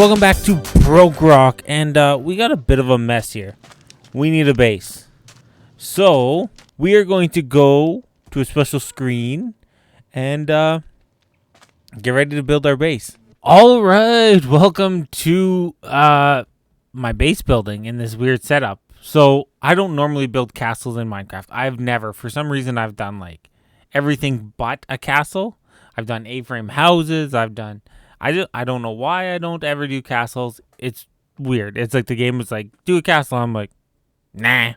Welcome back to Brokerock, and we got a bit of a mess here. We need a base. So, we are going to go to a special screen and get ready to build our base. Alright, welcome to my base building in this weird setup. So, I don't normally build castles in Minecraft. I've never. For some reason, I've done like everything but a castle. I've done A-frame houses. I don't know why I don't ever do castles. It's weird. It's like the game was like, do a castle. I'm like, nah.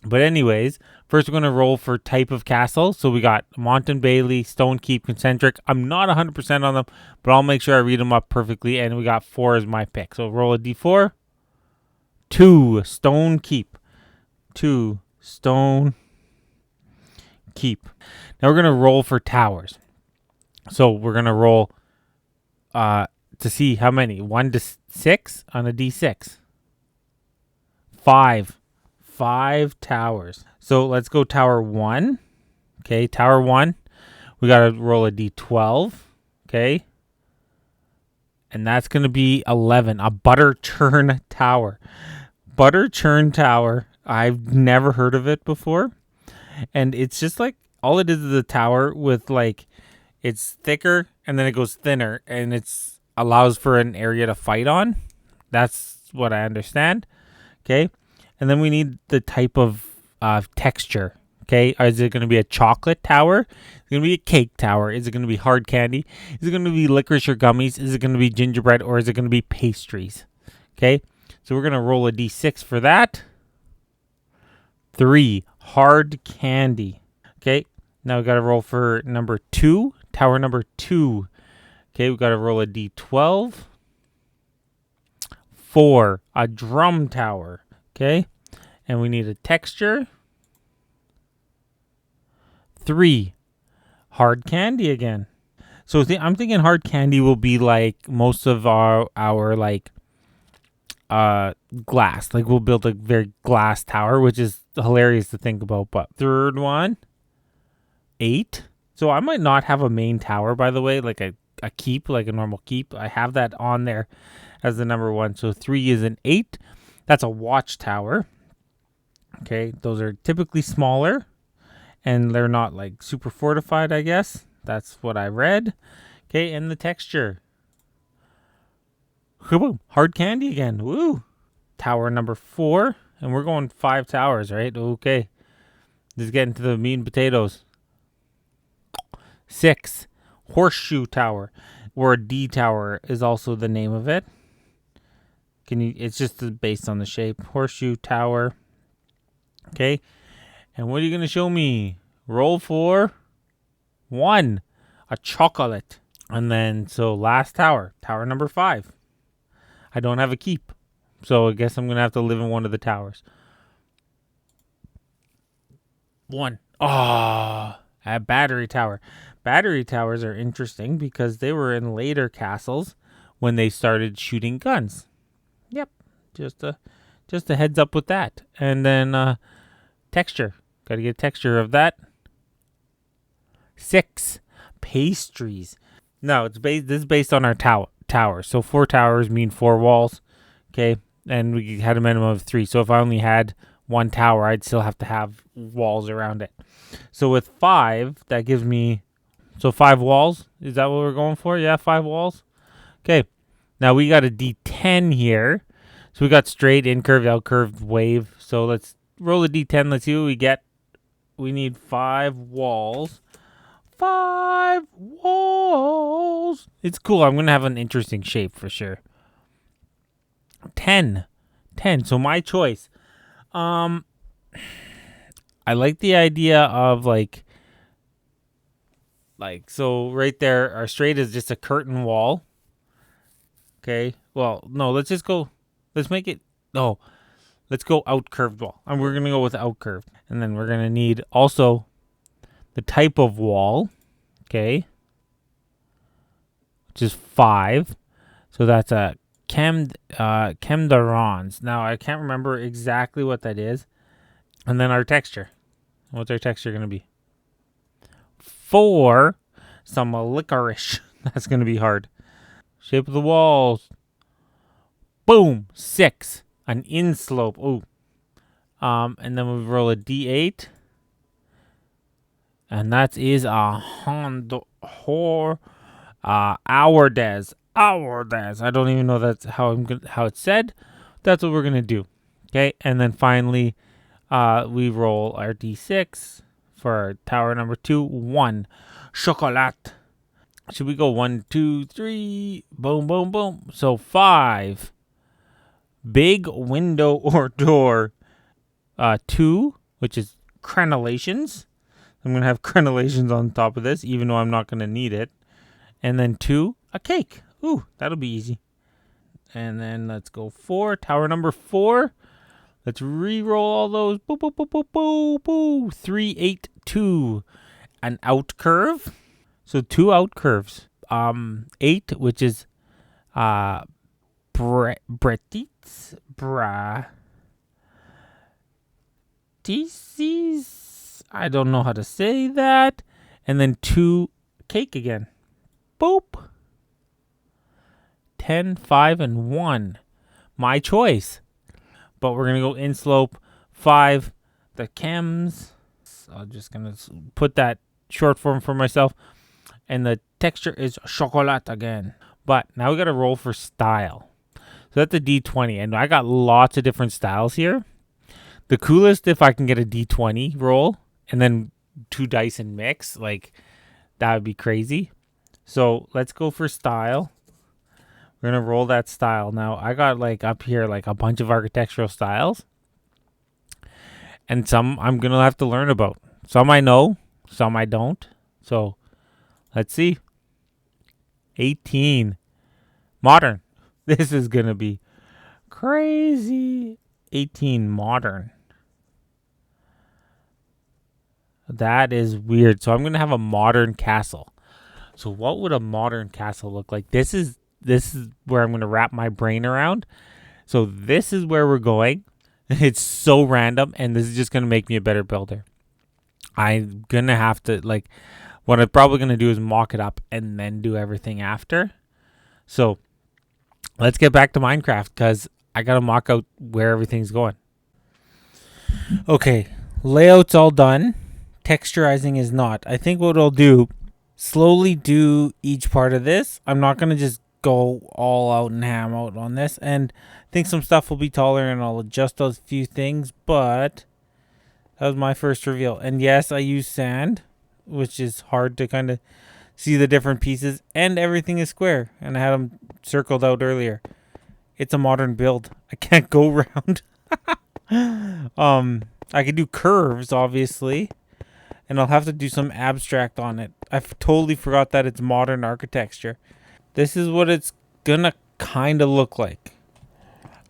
But anyways, first we're going to roll for type of castle. So we got Mountain Bailey, Stone Keep, Concentric. I'm not 100% on them, but I'll make sure I read them up perfectly. And we got 4 as my pick. So roll a d4. 2, Stone Keep. 2, Stone Keep. Now we're going to roll for towers. So we're going to roll to see how many. 1 to 6 on a d6. 5 towers. So let's go tower 1. Okay, tower 1. We got to roll a d12. Okay. And that's going to be 11. A butter churn tower. Butter churn tower. I've never heard of it before. And it's just like, all it is a tower with like, it's thicker and then it goes thinner and it's allows for an area to fight on. That's what I understand. Okay. And then we need the type of texture. Okay. Is it going to be a chocolate tower? Is it going to be a cake tower? Is it going to be hard candy? Is it going to be licorice or gummies? Is it going to be gingerbread or is it going to be pastries? Okay. So we're going to roll a d6 for that. 3, hard candy. Okay. Now we got to roll for number 2, tower number 2. Okay, we got to roll a d12. 4, a drum tower. Okay, and we need a texture. 3, hard candy again. So I'm thinking hard candy will be like most of our like glass. Like we'll build a very glass tower, which is hilarious to think about. But third one, 8. So I might not have a main tower, by the way, like a keep, like a normal keep. I have that on there as the number 1. So 3 is an 8. That's a watchtower. Okay, those are typically smaller and they're not like super fortified, I guess. That's what I read. Okay, and the texture. Hard candy again. Woo. Tower number 4. And we're going 5 towers, right? Okay. This is getting to the meat and potatoes. 6, horseshoe tower, or a D tower is also the name of it. It's just based on the shape. Horseshoe tower. Okay. And what are you going to show me? Roll for 1, a chocolate. And then, so last tower, tower number 5. I don't have a keep. So I guess I'm going to have to live in one of the towers. 1. Oh, a battery tower. Battery towers are interesting because they were in later castles when they started shooting guns. Yep, just a heads up with that. And then texture. Got to get texture of that. 6, pastries. No, this is based on our towers. So 4 towers mean 4 walls. Okay, and we had a minimum of 3. So if I only had 1 tower, I'd still have to have walls around it. So with 5, that gives me 5 walls. Is that what we're going for? Yeah, 5 walls. Okay. Now we got a D10 here. So we got straight, incurved, outcurved, wave. So let's roll a D10. Let's see what we get. We need 5 walls. 5 walls. It's cool. I'm going to have an interesting shape for sure. 10. So my choice. I like the idea of like, so right there, our straight is just a curtain wall. Okay. Well, no, let's go out curved wall. And we're going to go with out curved. And then we're going to need also the type of wall. Okay. Which is 5. So that's a Chemdarons. Now, I can't remember exactly what that is. And then our texture. What's our texture going to be? 4, some licorice. That's going to be hard. Shape of the walls. Boom. 6. An inslope. Ooh. And then we roll a d8. And that is a hour-des. I don't even know that's how how it's said. That's what we're gonna do. Okay, and then finally, we roll our d6 for tower number 2. 1. Chocolat. Should we go 1, 2, 3? Boom, boom, boom. So 5. Big window or door. 2, which is crenellations. I'm going to have crenellations on top of this, even though I'm not going to need it. And then 2, a cake. Ooh, that'll be easy. And then let's go 4. Tower number 4. Let's re-roll all those. Boo, boo, boo, boo, boo, boo. 3, 8, 2. An out curve. So 2 out curves. 8, which is Bretits. I don't know how to say that. And then 2 cake again. Boop. 10, 5, and 1. My choice. But we're going to go in slope. 5, the chems. So I'm just going to put that short form for myself. And the texture is chocolat again. But now we got to roll for style. So that's a D20. And I got lots of different styles here. The coolest if I can get a D20 roll and then 2 dice and mix. Like, that would be crazy. So let's go for style. We're going to roll that style. Now, I got like up here like a bunch of architectural styles. And some I'm going to have to learn about. Some I know, some I don't. So let's see. 18. Modern. This is going to be crazy. 18 modern. That is weird. So I'm going to have a modern castle. So what would a modern castle look like? This is where I'm going to wrap my brain around. So this is where we're going. It's so random, and this is just going to make me a better builder. I'm going to have to, like, what I'm probably going to do is mock it up and then do everything after. So let's get back to Minecraft because I got to mock out where everything's going. Okay, layout's all done. Texturizing is not. I think what I'll do, slowly do each part of this. I'm not going to just go all out and ham out on this. And I think some stuff will be taller and I'll adjust those few things. But that was my first reveal. And yes, I use sand, which is hard to kind of see the different pieces. And everything is square. And I had them circled out earlier. It's a modern build. I can't go round. I can do curves, obviously. And I'll have to do some abstract on it. I totally forgot that it's modern architecture. This is what it's gonna kind of look like.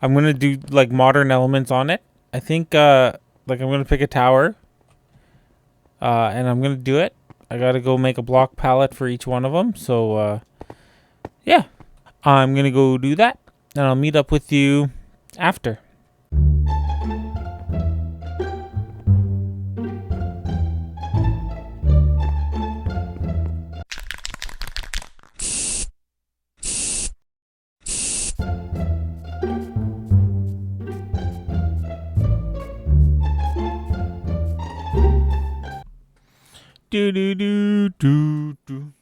I'm gonna do like modern elements on it. I think like I'm gonna pick a tower. And I'm gonna do it. I gotta go make a block palette for each one of them. So yeah, I'm gonna go do that. And I'll meet up with you after. Do do do do do.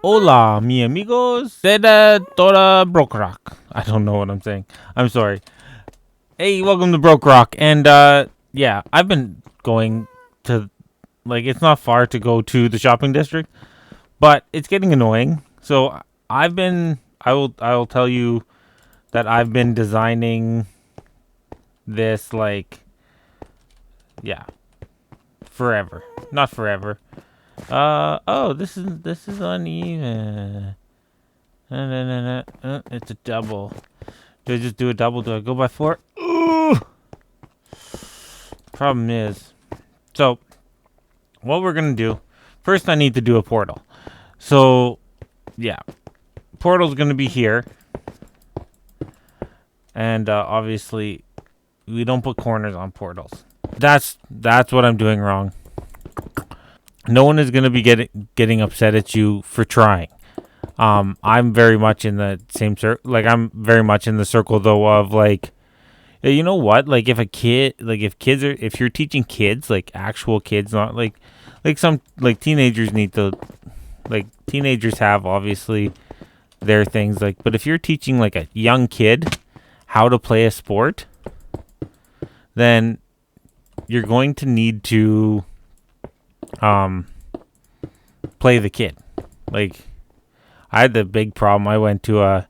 Hola, mi amigos. Seda toda Brokerock. I don't know what I'm saying. I'm sorry. Hey, welcome to Brokerock. And yeah, I've been going to, like, it's not far to go to the shopping district, but it's getting annoying. So I will tell you that I've been designing this, like, yeah, forever. Not forever. Oh, this is uneven. It's a double. Do I just do a double? Do I go by 4? Ooh! Problem is, so what we're gonna do, first I need to do a portal. So yeah, portal's gonna be here. And obviously we don't put corners on portals. That's what I'm doing wrong. no one is going to be getting upset at you for trying. I'm very much in the same circle. Like, I'm very much in the circle though of like, you know what? Like, if you're teaching kids, like actual kids, not like some like teenagers need to, like teenagers have obviously their things, like, but if you're teaching like a young kid how to play a sport, then you're going to need to play the kid. Like, I had the big problem. I went to a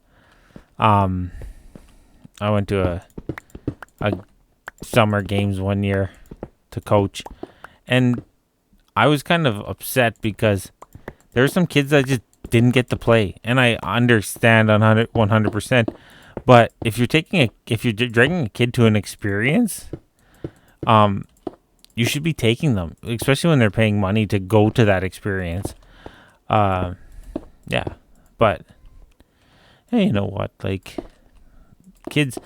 summer games one year to coach, and I was kind of upset because there were some kids that just didn't get to play, and I understand 100%. But if you're dragging a kid to an experience, you should be taking them, especially when they're paying money to go to that experience. Yeah, but hey, you know what? Like, kids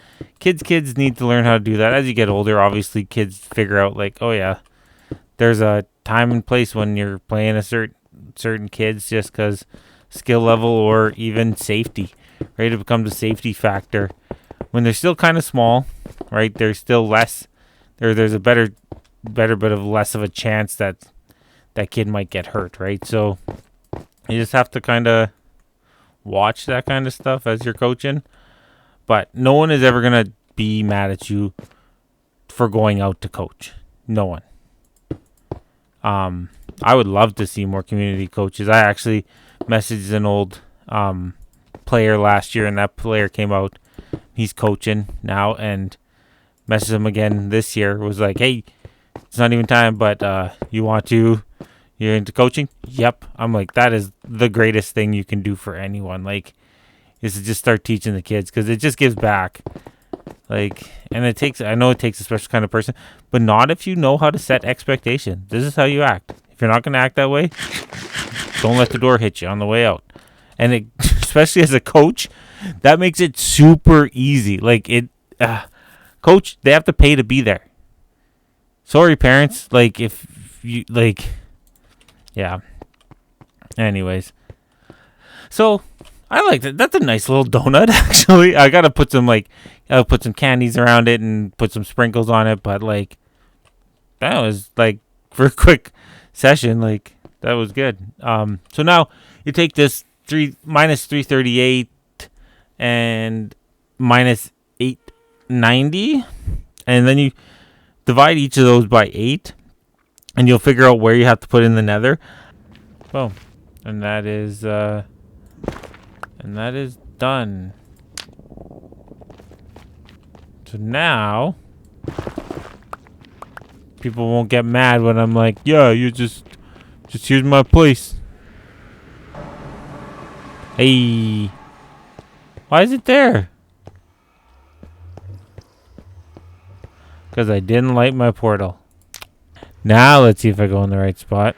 need to learn how to do that. As you get older, obviously, kids figure out like, oh yeah, there's a time and place when you're playing a certain kids, just because skill level or even safety, right? It becomes a safety factor when they're still kind of small, right? There's still less. There's a better bit of less of a chance that kid might get hurt, right? So you just have to kind of watch that kind of stuff as you're coaching. But no one is ever going to be mad at you for going out to coach. No one. I would love to see more community coaches. I actually messaged an old player last year, and that player came out. He's coaching now, and messaged him again this year. Was like, hey, it's not even time, but you're into coaching? Yep. I'm like, that is the greatest thing you can do for anyone. Like, is to just start teaching the kids, because it just gives back. Like, and I know it takes a special kind of person, but not if you know how to set expectations. This is how you act. If you're not going to act that way, don't let the door hit you on the way out. And especially as a coach, that makes it super easy. Like, coach, they have to pay to be there. Sorry, parents. Like, if you, like, yeah. Anyways. So, I like that. That's a nice little donut, actually. I gotta put some candies around it and put some sprinkles on it. But like, that was like, for a quick session, like, that was good. So now you take this minus 338 and minus 890, and then you divide each of those by 8, and you'll figure out where you have to put in the nether. Boom, and that is done. So now people won't get mad when I'm like, yeah, you just use my place. Hey, why is it there? Because I didn't light my portal. Now let's see if I go in the right spot.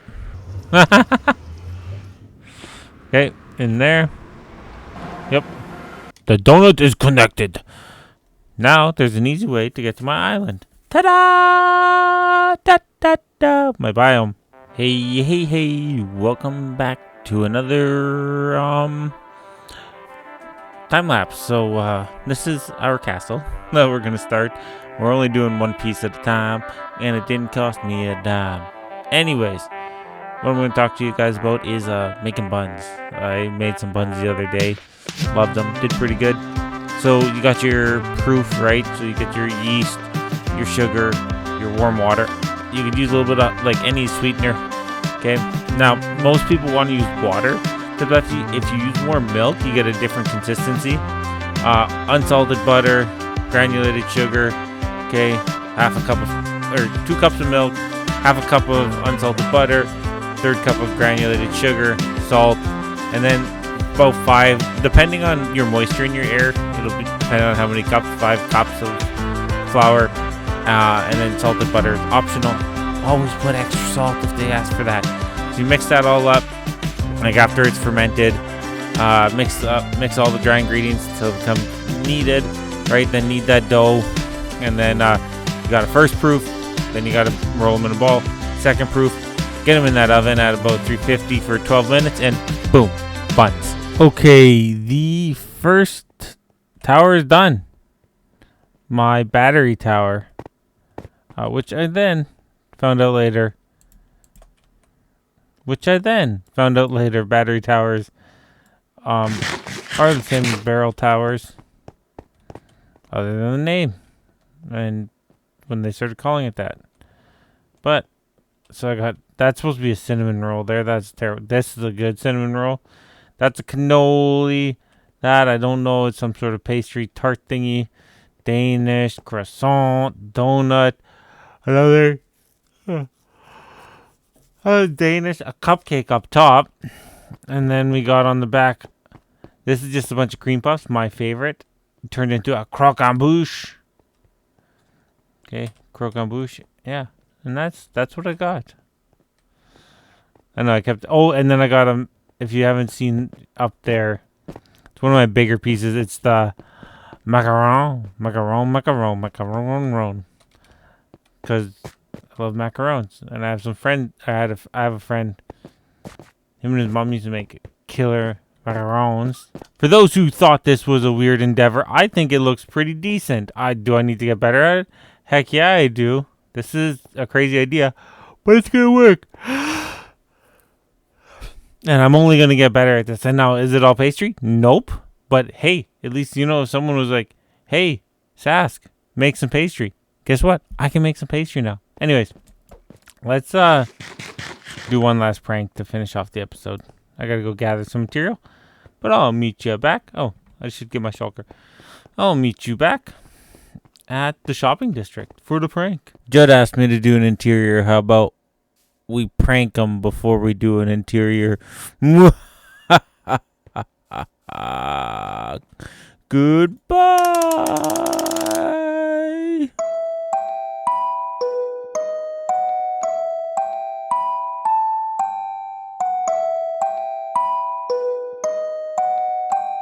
Okay, in there. Yep. The donut is connected. Now there's an easy way to get to my island. Ta-da! Da-da-da! My biome. Hey. Welcome back to another time lapse. So this is our castle that we're gonna start. We're only doing one piece at a time, and it didn't cost me a dime. Anyways, what I'm going to talk to you guys about is making buns. I made some buns the other day. Loved them. Did pretty good. So you got your proof, right? So you get your yeast, your sugar, your warm water. You could use a little bit of like any sweetener. Okay. Now, most people want to use water. But if you use more milk, you get a different consistency. Unsalted butter, granulated sugar. Okay, 2 cups of milk, half a cup of unsalted butter, 1/3 cup of granulated sugar, salt, and then about 5, depending on your moisture in your air, it'll be depending on how many cups, 5 cups of flour, and then salted butter is optional. Always put extra salt if they ask for that. So you mix that all up, like after it's fermented, mix all the dry ingredients until it becomes kneaded, right? Then knead that dough. And then you got a first proof, then you got to roll them in a ball. Second proof, Get them in that oven at about 350 for 12 minutes, and boom, buns. Okay, the first tower is done. My battery tower, which I then found out later. Battery towers are the same as barrel towers, other than the name, and when they started calling it that. But so I got, that's supposed to be a cinnamon roll there. That's terrible. This is a good cinnamon roll. That's a cannoli. That I don't know. It's some sort of pastry tart thingy. Danish croissant donut. Another Danish, a cupcake up top, and then we got on the back. This is just a bunch of cream puffs. My favorite. It turned into a croque-en-bouche. Okay, croque-en-bouche. Yeah, and that's what I got. I know I kept. Oh, and then I got them. If you haven't seen up there, it's one of my bigger pieces. It's the macaron. Because I love macarons, and I have some friend. I have a friend. Him and his mom used to make killer macarons. For those who thought this was a weird endeavor, I think it looks pretty decent. Do I need to get better at it? Heck yeah, I do. This is a crazy idea, but it's gonna work. And I'm only gonna get better at this. And now, is it all pastry? Nope. But hey, at least if someone was like, "Hey, Sask, make some pastry." Guess what? I can make some pastry now. Anyways, let's do one last prank to finish off the episode. I gotta go gather some material, but I'll meet you back. Oh, I should get my shulker. I'll meet you back at the shopping district for the prank. Judd asked me to do an interior. How about we prank him before we do an interior? Goodbye.